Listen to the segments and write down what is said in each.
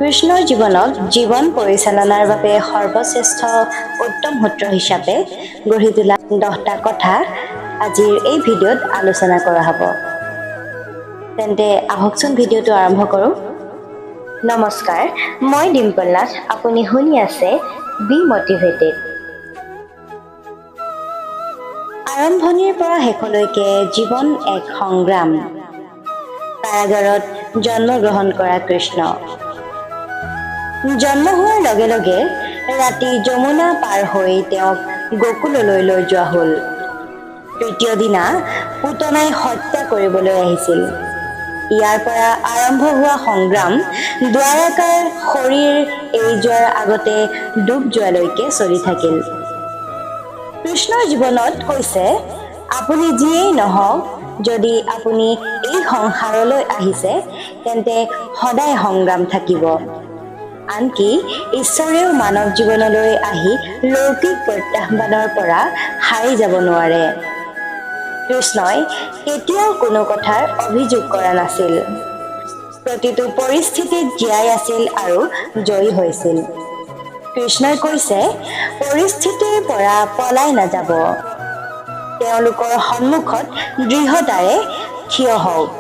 কৃষ্ণৰ জীৱনক জীৱন পৰিচালনাৰ বাবে সৰ্বশ্ৰেষ্ঠ উত্তম সূত্ৰ হিচাপে গঢ়ি তোলা 10টা কথা আজিৰ এই ভিডিঅ'ত আলোচনা কৰা হ'ব। তেন্তে আহকচোন ভিডিঅ'টো আৰম্ভ কৰোঁ। নমস্কাৰ, মই ডিম্পল নাথ। আপুনি শুনি আছে বি মটিভেটেড। আৰম্ভণিৰ পৰা শেষলৈকে জীৱন এক সংগ্ৰাম। কাৰাগাৰত জন্মগ্ৰহণ কৰা কৃষ্ণ। জন্ম হোৱাৰ লগে লগে ৰাতি যমুনা পাৰ হৈ তেওঁক গোকুললৈ লৈ যোৱা হ'ল। তৃতীয় দিনা পুতনাই হত্যা কৰিবলৈ আহিছিল। ইয়াৰ পৰা আৰম্ভ হোৱা সংগ্ৰাম দ্বাৰকাৰ শৰীৰ এৰি যোৱাৰ আগতে ডুব যোৱালৈকে চলি থাকিল। কৃষ্ণৰ জীৱনত কৈছে, আপুনি যিয়েই নহওক, যদি আপুনি এই সংসাৰলৈ আহিছে তেন্তে সদায় সংগ্ৰাম থাকিব। আনকি ঈশ্বৰেও মানৱ জীৱনলৈ আহি লৌকিক প্ৰত্যাহ্বানৰ পৰা সাৰি যাব নোৱাৰে। কৃষ্ণই কেতিয়াও কোনো কথাৰ অভিযোগ কৰা নাছিল। প্ৰতিটো পৰিস্থিতিত জীয়াই আছিল আৰু জয়ী হৈছিল। কৃষ্ণই কৈছে, পৰিস্থিতিৰ পৰা পলাই নাযাব। তেওঁলোকৰ সন্মুখত দৃঢ়তাৰে থিয় হওক।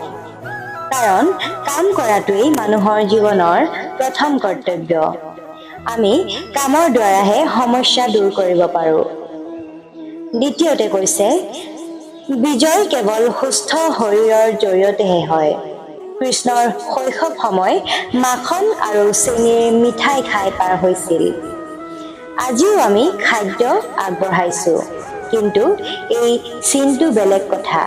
কাৰণ কাম কৰাটোৱেই মানুহৰ জীৱনৰ প্ৰথম কৰ্তব্য। আমি কামৰ দ্বাৰাহে সমস্যা দূৰ কৰিব পাৰোঁ। দ্বিতীয়তে কৈছে, বিজয় কেৱল সুস্থ শৰীৰৰ জৰিয়তেহে হয়। কৃষ্ণৰ শৈশৱ সময় মাখন আৰু চেনিৰ মিঠাই খাই পাৰ হৈছিল। আজিও আমি খাদ্য আগবঢ়াইছোঁ, কিন্তু এই চিনটো বেলেগ কথা।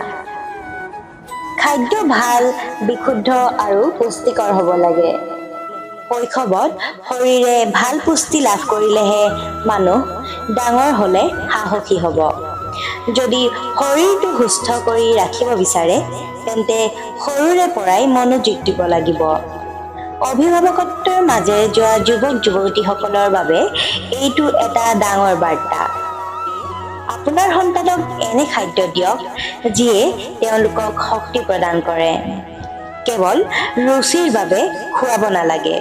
খাদ্য ভাল, বিশুদ্ধ আৰু পুষ্টিকৰ হ'ব লাগে। শৈশৱত শৰীৰে ভাল পুষ্টি লাভ কৰিলেহে মানুহ ডাঙৰ হ'লে সাহসী হ'ব। যদি শৰীৰটো সুস্থ কৰি ৰাখিব বিচাৰে তেন্তে সৰুৰে পৰাই মনোযোগ দিব লাগিব। অভিভাৱকত্বৰ মাজেৰে যোৱা যুৱক-যুৱতীসকলৰ বাবে এইটো এটা ডাঙৰ বাৰ্তা। আপোনাৰ সন্তানক এনে খাদ্য দিয়ক যিয়ে তেওঁলোকক শক্তি প্ৰদান কৰে। কেৱল ৰুচিৰ বাবে খুৱাব নালাগে।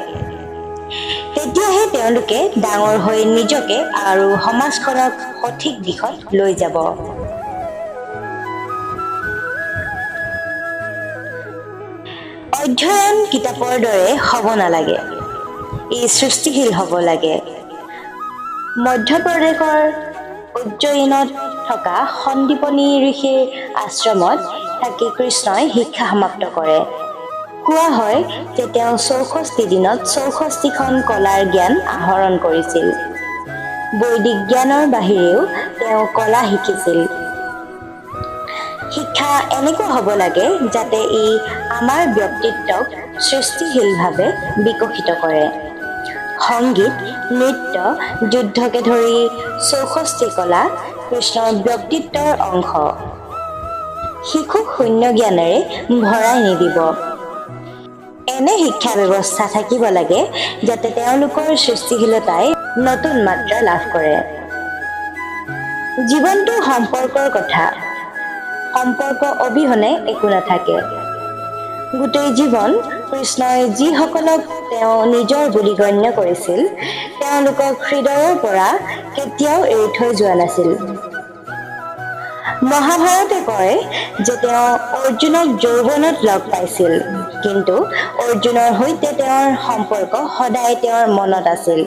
তেতিয়াহে তেওঁলোকে ডাঙৰ হৈ নিজকে আৰু সমাজখনক সঠিক দিশত লৈ যাব। অধ্যয়ন কিতাপৰ দৰে হ'ব নালাগে। ই সৃষ্টিশীল হ'ব লাগে। মধ্যপ্ৰদেশৰ উজ্জয়িনত থকা সন্দীপনী ঋষিৰ আশ্ৰমত থাকি কৃষ্ণই শিক্ষা সমাপ্ত কৰে। কোৱা হয় যে তেওঁ 64 দিনত 64খন কলাৰ জ্ঞান আহৰণ কৰিছিল। বৈদিক জ্ঞানৰ বাহিৰেও তেওঁ কলা শিকিছিল। শিক্ষা এনেকুৱা হ'ব লাগে যাতে ই আমাৰ ব্যক্তিত্বক সৃষ্টিশীলভাৱে বিকশিত কৰে। সংগীত, নৃত্য, যুদ্ধকে ধৰি 64 কলা কৃষ্ণৰ ব্যক্তিত্বৰ অংশ। শিশুক শূন্য জ্ঞানেৰে ভৰাই নিদিব। এনে শিক্ষা ব্যৱস্থা থাকিব লাগে যাতে তেওঁলোকৰ সৃষ্টিশীলতাই নতুন মাত্ৰা লাভ কৰে। জীৱনটো সম্পৰ্কৰ কথা। সম্পৰ্ক অবিহনে একো নাথাকে। গোটেই জীৱন কৃষ্ণই যিসকলক তেওঁ নিজৰ বুলি গণ্য কৰিছিল তেওঁলোকক হৃদয়ৰ পৰা কেতিয়াও এৰি থৈ যোৱা নাছিল। মহাভাৰতে কয় যে তেওঁ অৰ্জুনক যৌৱনত লগ পাইছিল, কিন্তু অৰ্জুনৰ সৈতে তেওঁৰ সম্পৰ্ক সদায় তেওঁৰ মনত আছিল।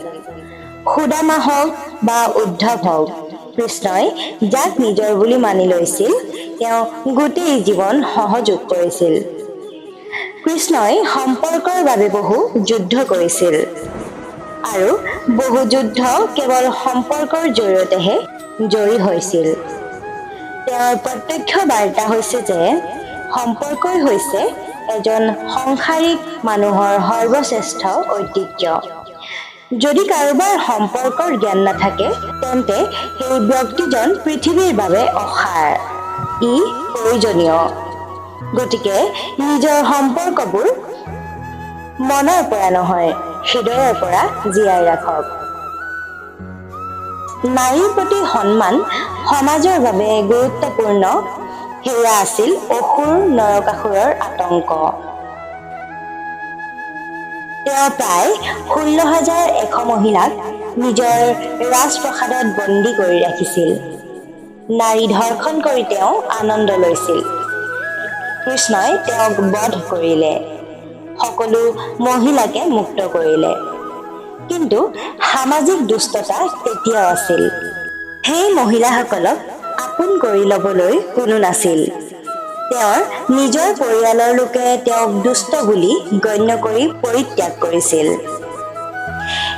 সুদামা হওক বা উদ্ধৱ হওক, কৃষ্ণই যাক নিজৰ বুলি মানি লৈছিল তেওঁ গোটেই জীৱন সহযোগ কৰিছিল। কৃষ্ণই সম্পৰ্কৰ বাবে বহু যুদ্ধ কৰিছিল, আৰু বহু যুদ্ধ কেৱল সম্পৰ্কৰ জৰিয়তেহে জয়ী হৈছিল। তেওঁৰ প্ৰত্যক্ষ বাৰ্তা হৈছে যে সম্পৰ্কই হৈছে এজন সংসাৰিক মানুহৰ সৰ্বশ্ৰেষ্ঠ ঐতিহ্য। যদি কাৰোবাৰ সম্পৰ্কৰ জ্ঞান নাথাকে তেন্তে সেই ব্যক্তিজন পৃথিৱীৰ বাবে অসাৰ। ই প্ৰয়োজনীয়। গতিকে নিজৰ সম্পৰ্কবোৰ মনৰ পৰা নহয়, হৃদয়ৰ পৰা জীয়াই ৰাখক। নাৰীৰ প্ৰতি সন্মান সমাজৰ বাবে গুৰুত্বপূৰ্ণ। সেয়া আছিল অসুৰ নৰকাসুৰৰ আতংক। তেওঁ প্ৰায় 16,100 মহিলাক নিজৰ ৰাজপ্ৰসাদত বন্দী কৰি ৰাখিছিল। নাৰী ধৰ্ষণ কৰি তেওঁ আনন্দ লৈছিল। কৃষ্ণই তেওঁক বধ কৰিলে, সকলো মহিলাকে মুক্ত কৰিলে। কিন্তু সামাজিক দুষ্টতা তেতিয়াও আছিল। সেই মহিলাসকলক আপোন কৰি ল'বলৈ কোনো নাছিল। তেওঁৰ নিজৰ পৰিয়ালৰ লোকে তেওঁক দুষ্ট বুলি গণ্য কৰি পৰিত্যাগ কৰিছিল।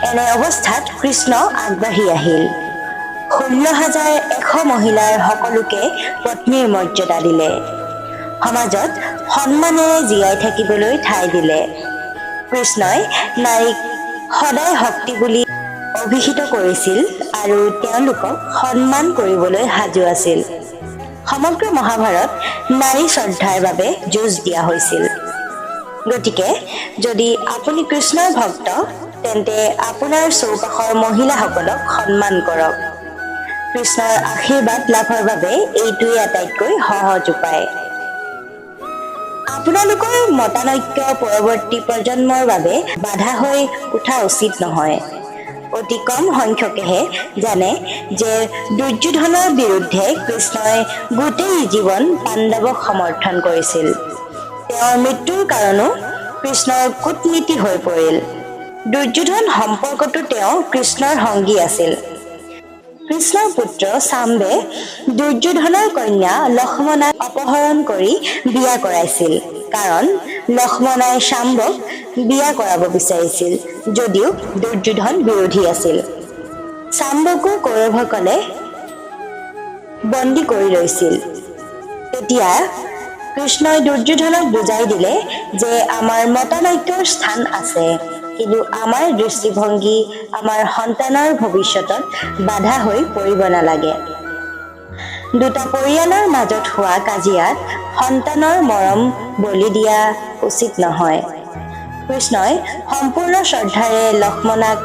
এনে অৱস্থাত কৃষ্ণ আগবাঢ়ি আহিল। 16,100 মহিলাৰ সকলোকে পত্নীৰ মৰ্যাদা দিলে। সমাজত সন্মানেৰে জীয়াই থাকিবলৈ ঠাই দিলে। কৃষ্ণই নাৰীক সদায় শক্তি বুলি অভিহিত কৰিছিল আৰু তেওঁলোকক সন্মান কৰিবলৈ সাজু আছিল। সমগ্ৰ মহাভাৰত নাৰী শ্ৰদ্ধাৰ বাবে যুঁজ দিয়া হৈছিল। গতিকে যদি আপুনি কৃষ্ণৰ ভক্ত, তেন্তে আপোনাৰ চৌপাশৰ মহিলাসকলক সন্মান কৰক। কৃষ্ণৰ আশীৰ্বাদ লাভৰ বাবে এইটোৱেই আটাইতকৈ সহজ উপায়। আপোনালোকৰ মতানৈক্য পৰৱৰ্তী প্ৰজন্মৰ বাবে বাধা হৈ উঠা উচিত নহয়। অতি কম সংখ্যকেহে জানে যে দুৰ্যোধনৰ বিৰুদ্ধে কৃষ্ণই গোটেই জীৱন পাণ্ডৱক সমৰ্থন কৰিছিল। তেওঁৰ মৃত্যুৰ কাৰণো কৃষ্ণৰ কূটনীতি হৈ পৰিল। দুৰ্যোধন সম্পৰ্কতো তেওঁ কৃষ্ণৰ সংগী আছিল। কৃষ্ণৰ পুত্ৰ চাম্বে দুৰ্যোধনৰ কন্যা লক্ষ্মণাক অপহৰণ কৰি বিয়া কৰাইছিল, কাৰণ লক্ষ্মণাই চাম্বক বিয়া কৰাব বিচাৰিছিল, যদিও দুৰ্যোধন বিৰোধী আছিল। চাম্বকো কৌৰৱসকলে বন্দী কৰি লৈছিল। তেতিয়া কৃষ্ণই দুৰ্যোধনক বুজাই দিলে যে আমাৰ মতানৈক্যৰ স্থান আছে, কিন্তু আমাৰ দৃষ্টিভংগী আমাৰ সন্তানৰ ভৱিষ্যতত বাধা হৈ পৰিব নালাগে। দুটা পৰিয়ালৰ মাজত হোৱা কাজিয়াত সন্তানৰ মৰম বলি দিয়া উচিত নহয়। কৃষ্ণই সম্পূৰ্ণ শ্ৰদ্ধাৰে লক্ষ্মণাক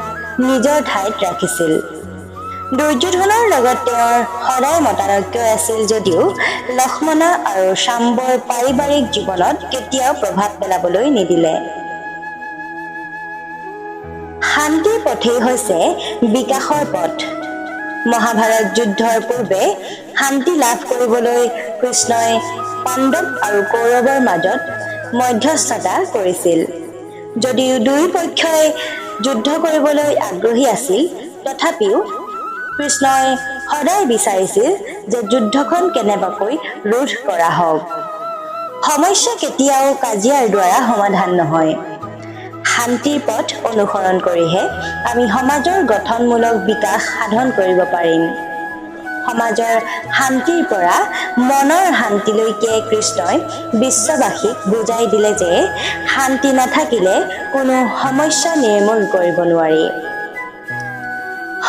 নিজৰ ঠাইত ৰাখিছিল। দুৰ্যোধনৰ লগত তেওঁৰ সদায় মতানৈক্য আছিল যদিও লক্ষ্মণা আৰু চাম্বৰ পাৰিবাৰিক জীৱনত কেতিয়াও প্ৰভাৱ পেলাবলৈ নিদিলে। শান্তিৰ পথেই হৈছে বিকাশৰ পথ। মহাভাৰত যুদ্ধৰ পূৰ্বে শান্তি লাভ কৰিবলৈ কৃষ্ণই পাণ্ডৱ আৰু কৌৰৱৰ মাজত মধ্যস্থতা কৰিছিল। যদিও দুয়ো পক্ষই যুদ্ধ কৰিবলৈ আগ্ৰহী আছিল, তথাপিও কৃষ্ণই সদায় বিচাৰিছিল যে যুদ্ধখন কেনেবাকৈ ৰোধ কৰা হওক। সমস্যা কেতিয়াও কাজিয়াৰ দ্বাৰা সমাধান নহয়। শান্তিৰ পথ অনুসৰণ কৰিহে আমি সমাজৰ গঠনমূলক বিকাশ সাধন কৰিব পাৰিম। সমাজৰ শান্তিৰ পৰা মনৰ শান্তিলৈকে কৃষ্ণই বিশ্ববাসীক বুজাই দিলে যে শান্তি নাথাকিলে কোনো সমস্যা নিৰ্মূল কৰিব নোৱাৰি।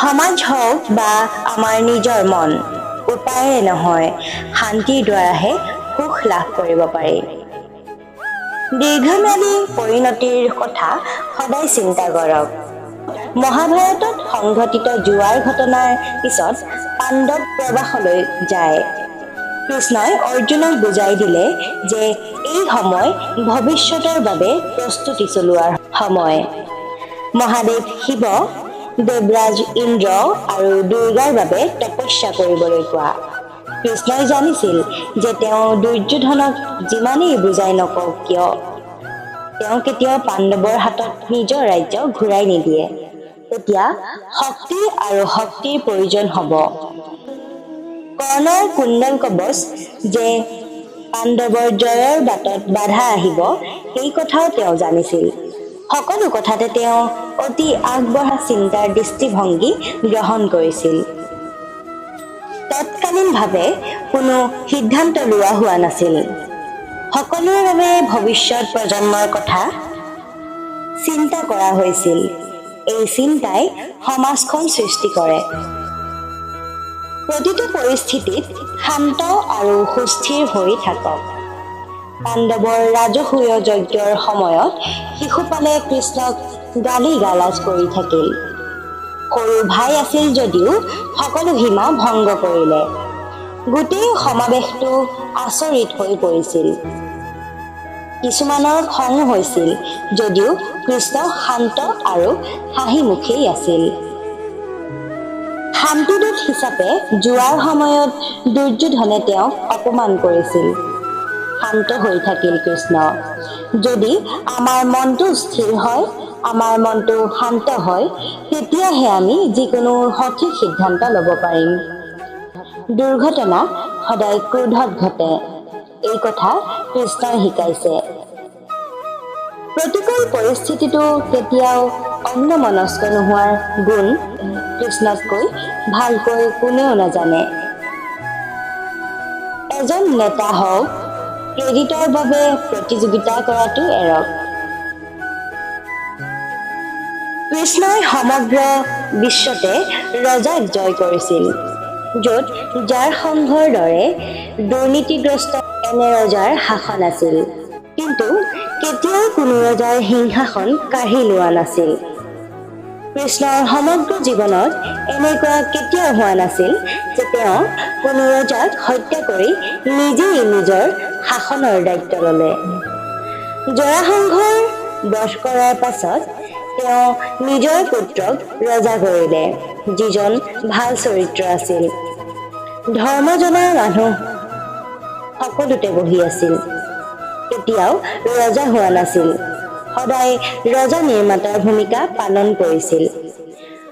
সমাজ হওক বা আমাৰ নিজৰ মন, উপায়েৰে নহয়, শান্তিৰ দ্বাৰাহে সুখ লাভ কৰিব পাৰি। দীৰ্ঘম্যাদী পৰিণতিৰ কথা সদায় চিন্তা কৰক। মহাভাৰতত সংঘটিত জুৱাৰ ঘটনাৰ পিছত পাণ্ডৱ প্ৰবাসলৈ যায়। কৃষ্ণই অৰ্জুনক বুজাই দিলে যে এই সময় ভৱিষ্যতৰ বাবে প্ৰস্তুতি চলোৱাৰ সময়। মহাদেৱ শিৱ, দেৱৰাজ ইন্দ্ৰ আৰু দুৰ্গাৰ বাবে তপস্যা কৰিবলৈ কোৱা। কৃষ্ণই জানিছিল যে তেওঁ দুৰ্যোধনক যিমানেই বুজাই নকওক কিয়, তেওঁ কেতিয়াও পাণ্ডৱৰ হাতত নিজৰ ৰাজ্য ঘূৰাই নিদিয়ে। তেতিয়া শক্তি আৰু শক্তিৰ প্ৰয়োজন হ'ব। কৰ্ণৰ কুণ্ডল কবচ যে পাণ্ডৱৰ জয়ৰ বাটত বাধা আহিব, সেই কথাও তেওঁ জানিছিল। সকলো কথাতে তেওঁ অতি আগবঢ়া চিন্তাৰ দৃষ্টিভংগী গ্ৰহণ কৰিছিল। তৎকালীনভাৱে কোনো সিদ্ধান্ত লোৱা হোৱা নাছিল। সকলোৰে বাবে ভৱিষ্যত প্ৰজন্মৰ কথা চিন্তা কৰা হৈছিল। এই চিন্তাই সমাজখন সৃষ্টি কৰে। প্ৰতিটো পৰিস্থিতিত শান্ত আৰু সুস্থিৰ হৈ থাকক। পাণ্ডৱৰ ৰাজসূয় যজ্ঞৰ সময়ত শিশুপালে কৃষ্ণক গালি গালাজ কৰি থাকিল। সৰু ভাই আছিল যদিও সকলো সীমা ভংগ কৰিলে। গোটেই সমাৱেশটো আচৰিত হৈ পৰিছিল। কিছুমানৰ খং হৈছিল যদিও কৃষ্ণ শান্ত আৰু হাঁহিমুখেই আছিল। শান্তিদূত হিচাপে যোৱাৰ সময়ত দুৰ্যোধনে তেওঁক অপমান কৰিছিল। শান্ত হৈ থাকিল কৃষ্ণ। যদি আমাৰ মনটো স্থিৰ হয়, আমাৰ মনটো শান্ত হয়, তেতিয়াহে আমি যিকোনো সঠিক সিদ্ধান্ত ল'ব পাৰিম। দুৰ্ঘটনা সদায় ক্ৰোধত ঘটে, এই কথা কৃষ্ণই শিকাইছে। প্ৰতিকূল পৰিস্থিতিটো কেতিয়াও অন্যমনস্ক নোহোৱাৰ গুণ কৃষ্ণতকৈ ভালকৈ কোনেও নাজানে। এজন নেতা হওক, ক্ৰেডিটৰ বাবে প্ৰতিযোগিতা কৰাটো এৰক। কৃষ্ণই সমগ্ৰ বিশ্বতে ৰজাক জয় কৰিছিল, য'ত জাৰ সংঘৰ দৰে দুৰ্নীতিগ্ৰস্ত এনে ৰজাৰ শাসন আছিল। কিন্তু কেতিয়াও কোনো ৰজাৰ সিংহাসন কাঢ়ি লোৱা নাছিল। কৃষ্ণৰ সমগ্ৰ জীৱনত এনেকুৱা কেতিয়াও হোৱা নাছিল যে তেওঁ কোনো ৰজাক হত্যা কৰি নিজেই নিজৰ শাসনৰ দায়িত্ব ল'লে। জৰাসংঘৰ বধ কৰাৰ পাছত তেওঁ নিজৰ পুত্ৰক ৰজা কৰিলে, যিজন ভাল চৰিত্ৰ আছিল। ধৰ্ম জনা মানুহ সকলোতে বহি আছিল, কেতিয়াও ৰজা হোৱা নাছিল। সদায় ৰজা নিৰ্মাতাৰ ভূমিকা পালন কৰিছিল।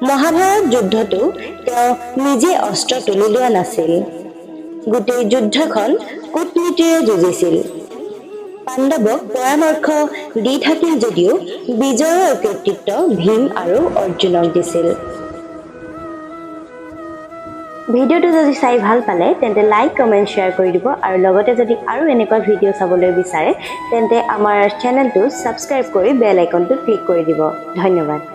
মহাভাৰত যুদ্ধতো তেওঁ নিজে অস্ত্ৰ তুলি লোৱা নাছিল। গোটেই যুদ্ধখন কূটনীতিৰে যুঁজিছিল। পাণ্ডৱক পৰামৰ্শ দি থাকিল যদিও বিজয়ৰ কৃতিত্ব ভীম আৰু অৰ্জুনক দিছিল। ভিডিঅ'টো যদি চাই ভাল পালে তেন্তে লাইক, কমেণ্ট, শ্বেয়াৰ কৰি দিব আৰু লগতে যদি আৰু এনেকুৱা ভিডিঅ' চাবলৈ বিচাৰে তেন্তে আমাৰ চেনেলটো ছাবস্ক্ৰাইব কৰি বেল আইকনটো ক্লিক কৰি দিব। ধন্যবাদ।